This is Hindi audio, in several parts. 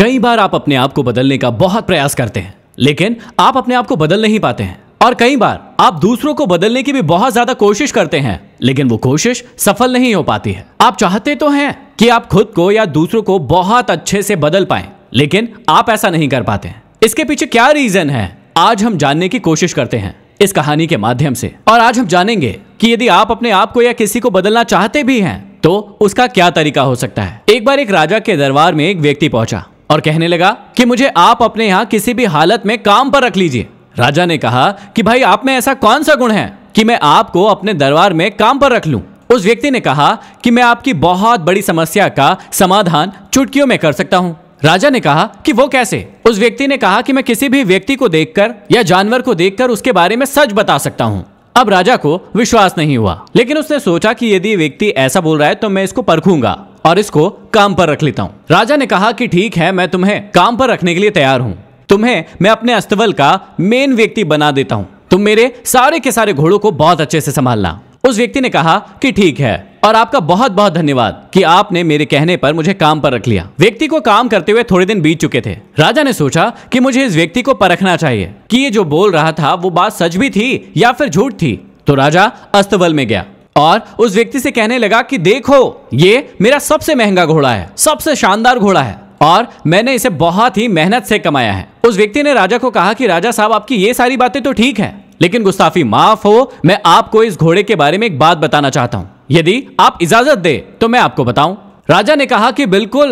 कई बार आप अपने आप को बदलने का बहुत प्रयास करते हैं, लेकिन आप अपने आप को बदल नहीं पाते हैं। और कई बार आप दूसरों को बदलने की भी बहुत ज्यादा कोशिश करते हैं, लेकिन वो कोशिश सफल नहीं हो पाती है। आप चाहते तो हैं कि आप खुद को या दूसरों को बहुत अच्छे से बदल पाएं, लेकिन आप ऐसा नहीं कर पाते हैं। इसके पीछे क्या रीजन है, आज हम जानने की कोशिश करते हैं इस कहानी के माध्यम से। और आज हम जानेंगे कि यदि आप अपने आप को या किसी को बदलना चाहते भी हैं तो उसका क्या तरीका हो सकता है। एक बार एक राजा के दरबार में एक व्यक्ति पहुंचा और कहने लगा कि मुझे आप अपने यहाँ किसी भी हालत में काम पर रख लीजिए। राजा ने कहा कि भाई, आप में ऐसा कौन सा गुण है कि मैं आपको अपने दरबार में काम पर रख लूं। उस व्यक्ति ने कहा कि मैं आपकी बहुत बड़ी समस्या का समाधान चुटकियों में कर सकता हूं। राजा ने कहा कि वो कैसे। उस व्यक्ति ने कहा कि मैं किसी भी व्यक्ति को देखकर या जानवर को देखकर उसके बारे में सच बता सकता हूं। अब राजा को विश्वास नहीं हुआ, लेकिन उसने सोचा कि यदि व्यक्ति ऐसा बोल रहा है तो मैं इसको परखूंगा और इसको काम पर रख लेता हूं। राजा ने कहा कि ठीक है, मैं तुम्हें काम पर रखने के लिए तैयार हूं। तुम्हें मैं अपने अस्तबल का मेन व्यक्ति बना देता हूं। तुम मेरे सारे के सारे घोड़ों को बहुत अच्छे से संभालना। उस व्यक्ति ने कहा कि ठीक है, और आपका बहुत बहुत धन्यवाद कि आपने मेरे कहने पर मुझे काम पर रख लिया। व्यक्ति को काम करते हुए थोड़े दिन बीत चुके थे। राजा ने सोचा कि मुझे इस व्यक्ति को परखना चाहिए कि ये जो बोल रहा था वो बात सच भी थी या फिर झूठ थी। तो राजा अस्तबल में गया और उस व्यक्ति से कहने लगा कि देखो, ये मेरा सबसे महंगा घोड़ा है, सबसे शानदार घोड़ा है और मैंने इसे बहुत ही मेहनत से कमाया है। उस व्यक्ति ने राजा को कहा कि राजा साहब, आपकी ये सारी बातें तो ठीक है, लेकिन गुस्ताफी माफ हो, मैं आपको इस घोड़े के बारे में एक बात बताना चाहता हूं। यदि आप इजाजत दे तो मैं आपको बताऊं। राजा ने कहा कि बिल्कुल,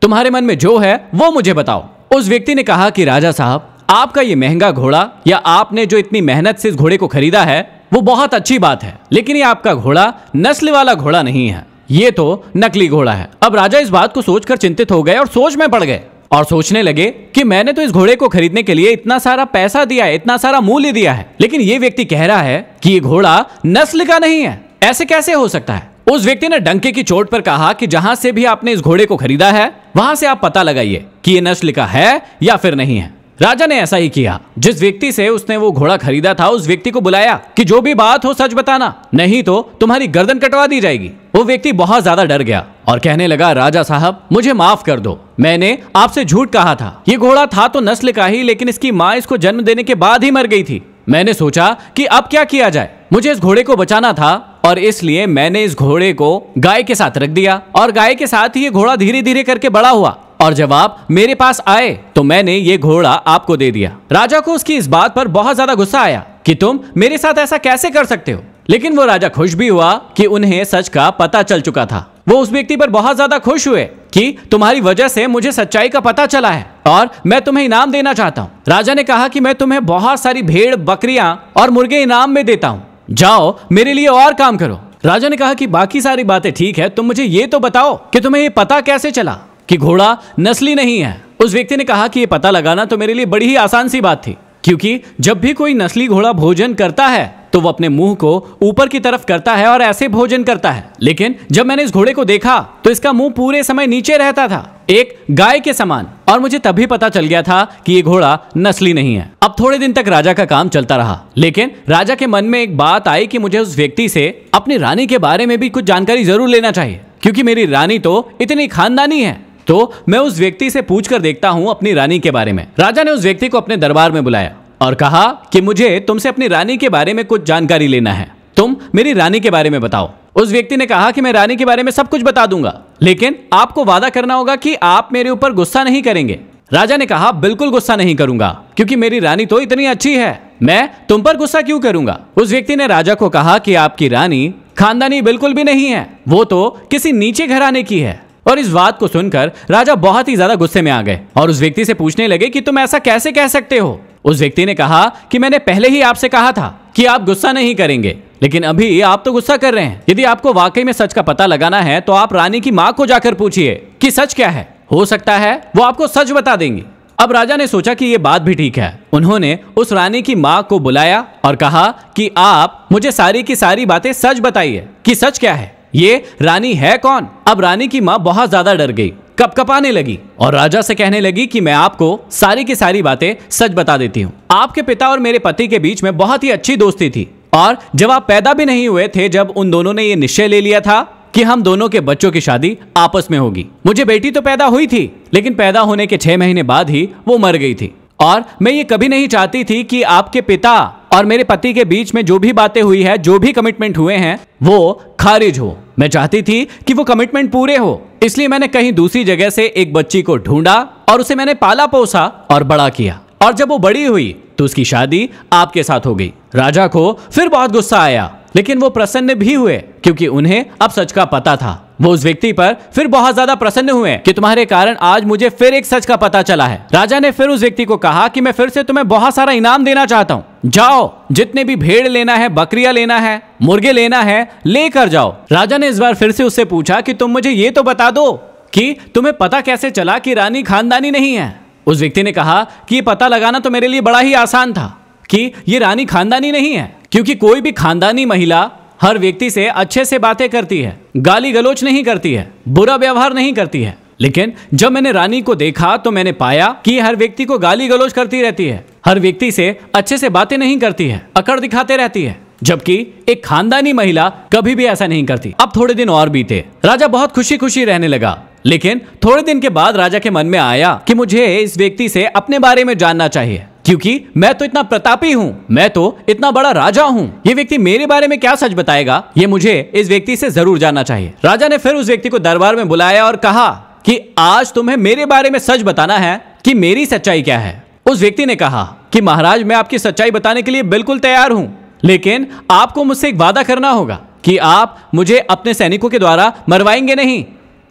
तुम्हारे मन में जो है वो मुझे बताओ। उस व्यक्ति ने कहा कि राजा साहब, आपका ये महंगा घोड़ा या आपने जो इतनी मेहनत से इस घोड़े को खरीदा है वो बहुत अच्छी बात है, लेकिन ये आपका घोड़ा नस्ल वाला घोड़ा नहीं है, ये तो नकली घोड़ा है। अब राजा इस बात को सोचकर चिंतित हो गए और सोच में पड़ गए और सोचने लगे कि मैंने तो इस घोड़े को खरीदने के लिए इतना सारा पैसा दिया है, इतना सारा मूल्य दिया है, लेकिन ये व्यक्ति कह रहा है कि ये घोड़ा नस्ल का नहीं है। ऐसे कैसे हो सकता है। उस व्यक्ति ने डंके की चोट पर कहा कि जहां से भी आपने इस घोड़े को खरीदा है वहां से आप पता लगाइए कि ये नस्ल का है या फिर नहीं है। राजा ने ऐसा ही किया। जिस व्यक्ति से उसने वो घोड़ा खरीदा था उस व्यक्ति को बुलाया कि जो भी बात हो सच बताना, नहीं तो तुम्हारी गर्दन कटवा दी जाएगी। वो व्यक्ति बहुत ज्यादा डर गया और कहने लगा, राजा साहब, मुझे माफ कर दो, मैंने आपसे झूठ कहा था। ये घोड़ा था तो नस्ल का ही, लेकिन इसकी माँ इसको जन्म देने के बाद ही मर गई थी। मैंने सोचा कि अब क्या किया जाए, मुझे इस घोड़े को बचाना था और इसलिए मैंने इस घोड़े को गाय के साथ रख दिया और गाय के साथ ही ये घोड़ा धीरे धीरे करके बड़ा हुआ और जब आप मेरे पास आए तो मैंने ये घोड़ा आपको दे दिया। राजा को उसकी इस बात पर बहुत ज्यादा गुस्सा आया कि तुम मेरे साथ ऐसा कैसे कर सकते हो, लेकिन वो राजा खुश भी हुआ कि उन्हें सच का पता चल चुका था। वो उस व्यक्ति पर बहुत ज्यादा खुश हुए कि तुम्हारी वजह से मुझे सच्चाई का पता चला है और मैं तुम्हें इनाम देना चाहता हूँ। राजा ने कहा कि मैं तुम्हें बहुत सारी भेड़, बकरियां और मुर्गे इनाम में देता हूँ, जाओ मेरे लिए और काम करो। राजा ने कहा कि बाकी सारी बातें ठीक है, तुम मुझे ये तो बताओ कि तुम्हें ये पता कैसे चला कि घोड़ा नस्ली नहीं है। उस व्यक्ति ने कहा कि ये पता लगाना तो मेरे लिए बड़ी ही आसान सी बात थी, क्योंकि जब भी कोई नस्ली घोड़ा भोजन करता है तो वो अपने मुंह को ऊपर की तरफ करता है और ऐसे भोजन करता है, लेकिन जब मैंने इस घोड़े को देखा तो इसका मुंह पूरे समय नीचे रहता था, एक गाय के समान, और मुझे तभी पता चल गया था कि ये घोड़ा नस्ली नहीं है। अब थोड़े दिन तक राजा का काम चलता रहा, लेकिन राजा के मन में एक बात आई कि मुझे उस व्यक्ति से अपनी रानी के बारे में भी कुछ जानकारी जरूर लेना चाहिए, क्योंकि मेरी रानी तो इतनी खानदानी है, तो मैं उस व्यक्ति से पूछ कर देखता हूँ अपनी रानी के बारे में। राजा ने उस व्यक्ति को अपने दरबार में बुलाया और कहा कि मुझे तुमसे अपनी रानी के बारे में कुछ जानकारी लेना है, तुम मेरी रानी के बारे में बताओ। उस व्यक्ति ने कहा कि मैं रानी के बारे में सब कुछ बता दूंगा, लेकिन आपको वादा करना होगा कि आप मेरे ऊपर गुस्सा नहीं करेंगे। राजा ने कहा, बिल्कुल गुस्सा नहीं करूंगा, क्योंकि मेरी रानी तो इतनी अच्छी है, मैं तुम पर गुस्सा क्यों करूंगा। उस व्यक्ति ने राजा को कहा कि आपकी रानी खानदानी बिल्कुल भी नहीं है, वो तो किसी नीचे घराने की है। और इस बात को सुनकर राजा बहुत ही ज्यादा गुस्से में आ गए और उस व्यक्ति से पूछने लगे कि तुम ऐसा कैसे कह सकते हो। उस व्यक्ति ने कहा कि मैंने पहले ही आपसे कहा था कि आप गुस्सा नहीं करेंगे, लेकिन अभी आप तो गुस्सा कर रहे हैं। यदि आपको वाकई में सच का पता लगाना है तो आप रानी की माँ को जाकर पूछिए कि सच क्या है, हो सकता है वो आपको सच बता देंगी। अब राजा ने सोचा कि ये बात भी ठीक है। उन्होंने उस रानी की माँ को बुलाया और कहा कि आप मुझे सारी की सारी बातें सच बताइए कि सच क्या है, ये रानी है कौन। अब रानी की माँ बहुत ज्यादा डर गई, कपकपाने लगी और राजा से कहने लगी कि मैं आपको सारी की सारी बातें सच बता देती हूँ। आपके पिता और मेरे पति के बीच में बहुत ही अच्छी दोस्ती थी और जब आप पैदा भी नहीं हुए थे, जब उन दोनों ने ये निश्चय ले लिया था कि हम दोनों के बच्चों की शादी आपस में होगी। मुझे बेटी तो पैदा हुई थी, लेकिन पैदा होने के 6 महीने बाद ही वो मर गई थी। और मैं ये कभी नहीं चाहती थी कि आपके पिता और मेरे पति के बीच में जो भी बातें हुई है, जो भी कमिटमेंट हुए हैं, वो खारिज हो। मैं चाहती थी कि वो कमिटमेंट पूरे हो। इसलिए मैंने कहीं दूसरी जगह से एक बच्ची को ढूंढा और उसे मैंने पाला पोसा और बड़ा किया। और जब वो बड़ी हुई तो उसकी शादी आपके साथ हो गई। राजा को फिर बहुत गुस्सा आया, लेकिन वो प्रसन्न भी हुए क्योंकि उन्हें अब सच का पता था। वो उस व्यक्ति पर फिर बहुत ज्यादा प्रसन्न हुए कि तुम्हारे कारण आज मुझे फिर एक सच का पता चला है। राजा ने फिर उस व्यक्ति को कहा कि मैं फिर से तुम्हें बहुत सारा इनाम देना चाहता हूँ। जाओ, जितने भी भेड़ लेना है, बकरियां लेना है, मुर्गे लेना है, लेकर जाओ। राजा ने इस बार फिर से उससे पूछा कि तुम मुझे ये तो बता दो कि तुम्हें पता कैसे चला कि रानी खानदानी नहीं है। उस व्यक्ति ने कहा कि ये पता लगाना तो मेरे लिए बड़ा ही आसान था कि ये रानी खानदानी नहीं है, क्योंकि कोई भी खानदानी महिला हर व्यक्ति से अच्छे से बातें करती है, गाली गलौच नहीं करती है, बुरा व्यवहार नहीं करती है। लेकिन जब मैंने रानी को देखा तो मैंने पाया कि हर व्यक्ति को गाली गलौच करती रहती है, हर व्यक्ति से अच्छे से बातें नहीं करती है, अकड़ दिखाते रहती है, जबकि एक खानदानी महिला कभी भी ऐसा नहीं करती। अब थोड़े दिन और बीते, राजा बहुत खुशी खुशी रहने लगा। लेकिन थोड़े दिन के बाद राजा के मन में आया कि मुझे इस व्यक्ति से अपने बारे में जानना चाहिए, क्योंकि मैं तो इतना प्रतापी हूँ, मैं तो इतना बड़ा राजा हूँ। ये व्यक्ति मेरे बारे में क्या सच बताएगा, ये मुझे इस व्यक्ति से जरूर जानना चाहिए। राजा ने फिर उस व्यक्ति को दरबार में बुलाया और कहा कि आज तुम्हें मेरे बारे में सच बताना है कि मेरी सच्चाई क्या है। उस व्यक्ति ने कहा कि महाराज, मैं आपकी सच्चाई बताने के लिए बिल्कुल तैयार हूँ, लेकिन आपको मुझसे एक वादा करना होगा कि आप मुझे अपने सैनिकों के द्वारा मरवाएंगे नहीं।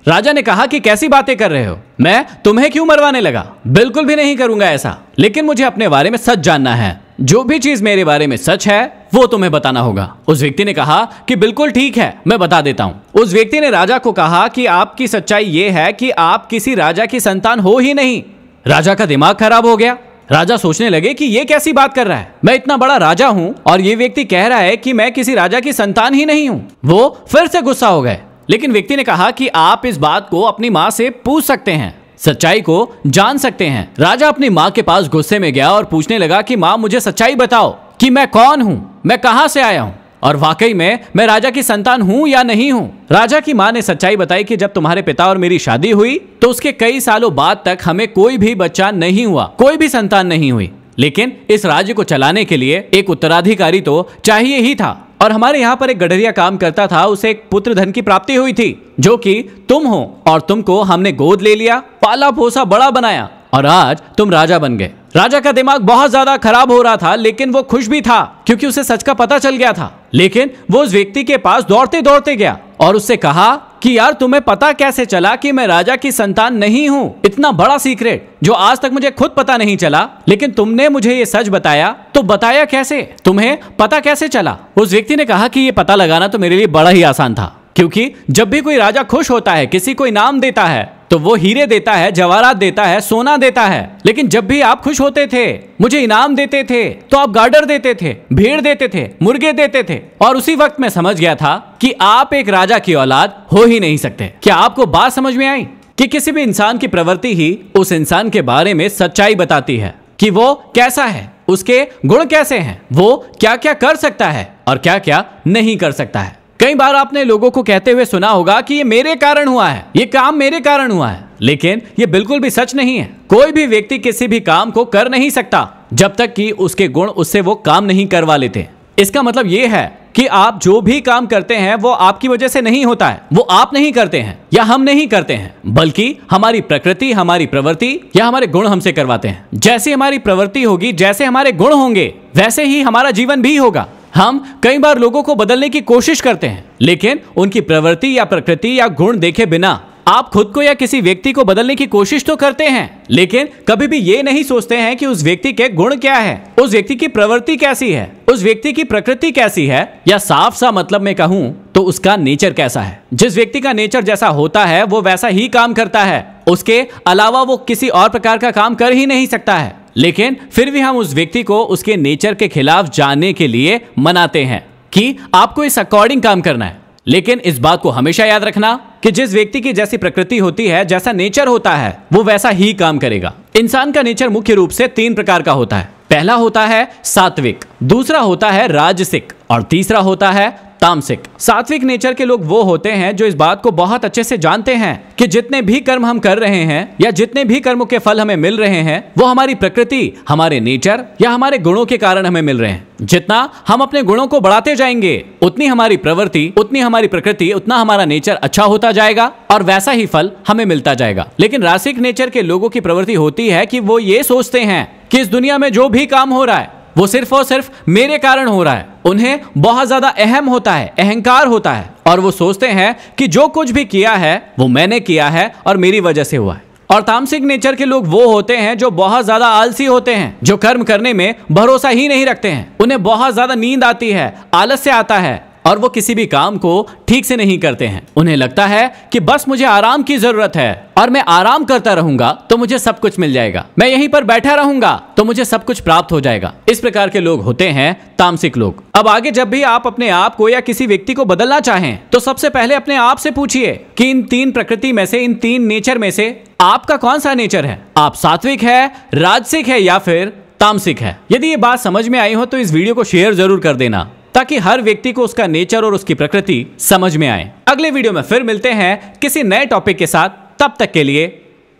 राजा ने कहा कि कैसी बातें कर रहे हो, मैं तुम्हें क्यों मरवाने लगा, बिल्कुल भी नहीं करूंगा ऐसा। लेकिन मुझे अपने बारे में सच जानना है, जो भी चीज मेरे बारे में सच है वो तुम्हें बताना होगा। उस व्यक्ति ने कहा कि बिल्कुल ठीक है, मैं बता देता हूं। उस व्यक्ति ने राजा को कहा कि आपकी सच्चाई ये है कि आप किसी राजा की संतान हो ही नहीं। राजा का दिमाग खराब हो गया। राजा सोचने लगे कि ये कैसी बात कर रहा है, मैं इतना बड़ा राजा हूं और ये व्यक्ति कह रहा है कि मैं किसी राजा की संतान ही नहीं हूं। वो फिर से गुस्सा हो गए, लेकिन व्यक्ति ने कहा कि आप इस बात को अपनी माँ से पूछ सकते हैं, सच्चाई को जान सकते हैं। राजा अपनी माँ के पास गुस्से में गया और पूछने लगा कि माँ, मुझे सच्चाई बताओ कि मैं कौन हूँ, मैं कहाँ से आया हूँ और वाकई में मैं राजा की संतान हूँ या नहीं हूँ। राजा की माँ ने सच्चाई बताई कि जब तुम्हारे पिता और मेरी शादी हुई तो उसके कई सालों बाद तक हमें कोई भी बच्चा नहीं हुआ, कोई भी संतान नहीं हुई, लेकिन इस राज्य को चलाने के लिए एक उत्तराधिकारी तो चाहिए ही था। और हमारे यहाँ पर एक गडरिया काम करता था, उसे एक पुत्र धन की प्राप्ति हुई थी जो कि तुम हो, और तुमको हमने गोद ले लिया, पाला पोसा, बड़ा बनाया और आज तुम राजा बन गए। राजा का दिमाग बहुत ज्यादा खराब हो रहा था, लेकिन वो खुश भी था क्योंकि उसे सच का पता चल गया था। लेकिन वो उस व्यक्ति के पास दौड़ते दौड़ते गया और उससे कहा कि यार, तुम्हें पता कैसे चला कि मैं राजा की संतान नहीं हूँ? इतना बड़ा सीक्रेट जो आज तक मुझे खुद पता नहीं चला, लेकिन तुमने मुझे ये सच बताया, तो बताया कैसे, तुम्हें पता कैसे चला? उस व्यक्ति ने कहा कि ये पता लगाना तो मेरे लिए बड़ा ही आसान था, क्योंकि जब भी कोई राजा खुश होता है, किसी को इनाम देता है, तो वो हीरे देता है, जवाहरात देता है, सोना देता है। लेकिन जब भी आप खुश होते थे, मुझे इनाम देते थे, तो आप गार्डर देते थे, भेड़ देते थे, मुर्गे देते थे। और उसी वक्त मैं समझ गया था कि आप एक राजा की औलाद हो ही नहीं सकते। क्या आपको बात समझ में आई कि किसी भी इंसान की प्रवृत्ति ही उस इंसान के बारे में सच्चाई बताती है कि वो कैसा है, उसके गुण कैसे हैं, वो क्या क्या कर सकता है और क्या क्या नहीं कर सकता है। कई बार आपने लोगों को कहते हुए सुना होगा कि ये मेरे कारण हुआ है, ये काम मेरे कारण हुआ है, लेकिन ये बिल्कुल भी सच नहीं है। कोई भी व्यक्ति किसी भी काम को कर नहीं सकता जब तक कि उसके गुण उससे वो काम नहीं करवा लेते। इसका मतलब ये है कि आप जो भी काम करते हैं वो आपकी वजह से नहीं होता है, वो आप नहीं करते हैं या हम नहीं करते हैं, बल्कि हमारी प्रकृति, हमारी प्रवृत्ति या हमारे गुण हमसे करवाते हैं। जैसी हमारी प्रवृत्ति होगी, जैसे हमारे गुण होंगे, वैसे ही हमारा जीवन भी होगा। हम कई बार लोगों को बदलने की कोशिश करते हैं, लेकिन उनकी प्रवृत्ति या प्रकृति या गुण देखे बिना आप खुद को या किसी व्यक्ति को बदलने की कोशिश तो करते हैं, लेकिन कभी भी ये नहीं सोचते हैं कि उस व्यक्ति के गुण क्या है, उस व्यक्ति की प्रवृत्ति कैसी है, उस व्यक्ति की प्रकृति कैसी है, या साफ सा मतलब में कहूं तो उसका नेचर कैसा है। जिस व्यक्ति का नेचर जैसा होता है वो वैसा ही काम करता है, उसके अलावा वो किसी और प्रकार का काम कर ही नहीं सकता है। लेकिन फिर भी हम उस व्यक्ति को उसके नेचर के खिलाफ जाने के लिए मनाते हैं कि आपको इस अकॉर्डिंग काम करना है। लेकिन इस बात को हमेशा याद रखना कि जिस व्यक्ति की जैसी प्रकृति होती है, जैसा नेचर होता है, वो वैसा ही काम करेगा। इंसान का नेचर मुख्य रूप से 3 प्रकार का होता है। पहला होता है सात्विक, दूसरा होता है राजसिक और तीसरा होता है तामसिक। सात्विक नेचर के लोग वो होते हैं जो इस बात को बहुत अच्छे से जानते हैं कि जितने भी कर्म हम कर रहे हैं या जितने भी कर्मों के फल हमें मिल रहे हैं वो हमारी प्रकृति, हमारे नेचर या हमारे गुणों के कारण हमें मिल रहे हैं। जितना हम अपने गुणों को बढ़ाते जाएंगे उतनी हमारी प्रवृत्ति, उतनी हमारी प्रकृति, उतना हमारा नेचर अच्छा होता जाएगा और वैसा ही फल हमें मिलता जाएगा। लेकिन रासिक नेचर के लोगों की प्रवृत्ति होती है कि वो ये सोचते हैं कि इस दुनिया में जो भी काम हो रहा है वो सिर्फ और सिर्फ मेरे कारण हो रहा है। उन्हें बहुत ज्यादा अहम होता है, अहंकार होता है और वो सोचते हैं कि जो कुछ भी किया है वो मैंने किया है और मेरी वजह से हुआ है। और तामसिक नेचर के लोग वो होते हैं जो बहुत ज्यादा आलसी होते हैं, जो कर्म करने में भरोसा ही नहीं रखते हैं। उन्हें बहुत ज्यादा नींद आती है, आलस्य आता है और वो किसी भी काम को ठीक से नहीं करते हैं। उन्हें लगता है कि बस मुझे आराम की जरूरत है और मैं आराम करता रहूंगा तो मुझे सब कुछ मिल जाएगा, मैं यहीं पर बैठा रहूंगा तो मुझे सब कुछ प्राप्त हो जाएगा। इस प्रकार के लोग होते हैं तामसिक लोग। अब आगे जब भी आप अपने आप को या किसी व्यक्ति को बदलना चाहें तो सबसे पहले अपने आप से पूछिए कि इन तीन प्रकृति में से, इन तीन नेचर में से आपका कौन सा नेचर है। आप सात्विक है, राजसिक है या फिर तामसिक है। यदि ये बात समझ में आई हो तो इस वीडियो को शेयर जरूर कर देना ताकि हर व्यक्ति को उसका नेचर और उसकी प्रकृति समझ में आए। अगले वीडियो में फिर मिलते हैं किसी नए टॉपिक के साथ। तब तक के लिए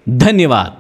धन्यवाद।